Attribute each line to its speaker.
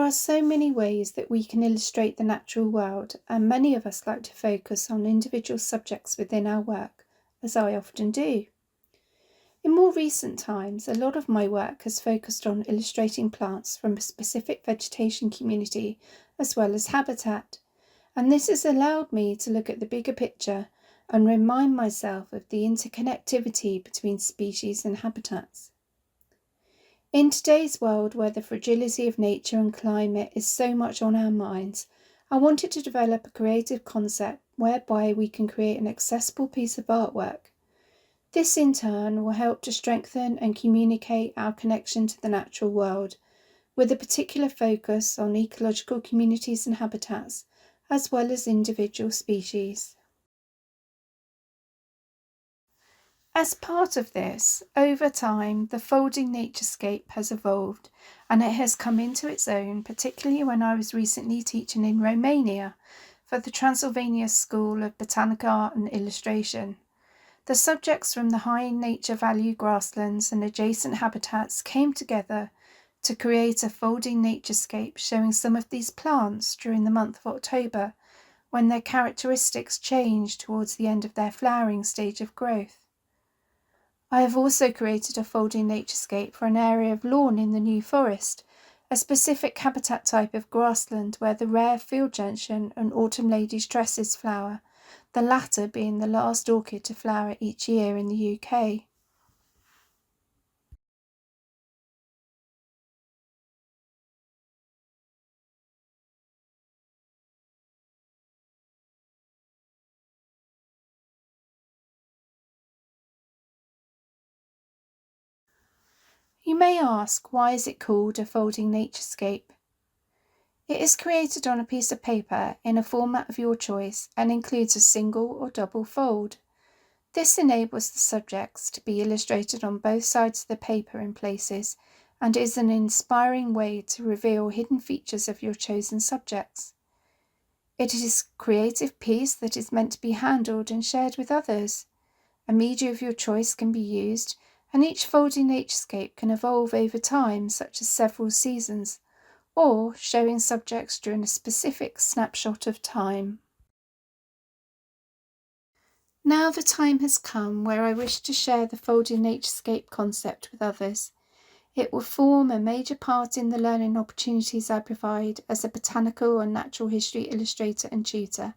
Speaker 1: are so many ways that we can illustrate the natural world, and many of us like to focus on individual subjects within our work, as I often do. In more recent times, a lot of my work has focused on illustrating plants from a specific vegetation community as well as habitat, and this has allowed me to look at the bigger picture and remind myself of the interconnectivity between species and habitats. In today's world, where the fragility of nature and climate is so much on our minds, I wanted to develop a creative concept whereby we can create an accessible piece of artwork. This in turn will help to strengthen and communicate our connection to the natural world, with a particular focus on ecological communities and habitats, as well as individual species. As part of this, over time, the Folding Naturescape has evolved, and it has come into its own, particularly when I was recently teaching in Romania for the Transylvania School of Botanic Art and Illustration. The subjects from the high nature value grasslands and adjacent habitats came together to create a folding naturescape showing some of these plants during the month of October, when their characteristics change towards the end of their flowering stage of growth. I have also created a folding naturescape for an area of lawn in the New Forest, a specific habitat type of grassland where the rare field gentian and autumn lady's tresses flower, the latter being the last orchid to flower each year in the UK. You may ask, why is it called a folding naturescape? It is created on a piece of paper in a format of your choice and includes a single or double fold. This enables the subjects to be illustrated on both sides of the paper in places, and is an inspiring way to reveal hidden features of your chosen subjects. It is a creative piece that is meant to be handled and shared with others. A media of your choice can be used, and each folding naturescape can evolve over time, such as several seasons, or showing subjects during a specific snapshot of time. Now the time has come where I wish to share the folding naturescape concept with others. It will form a major part in the learning opportunities I provide as a botanical and natural history illustrator and tutor,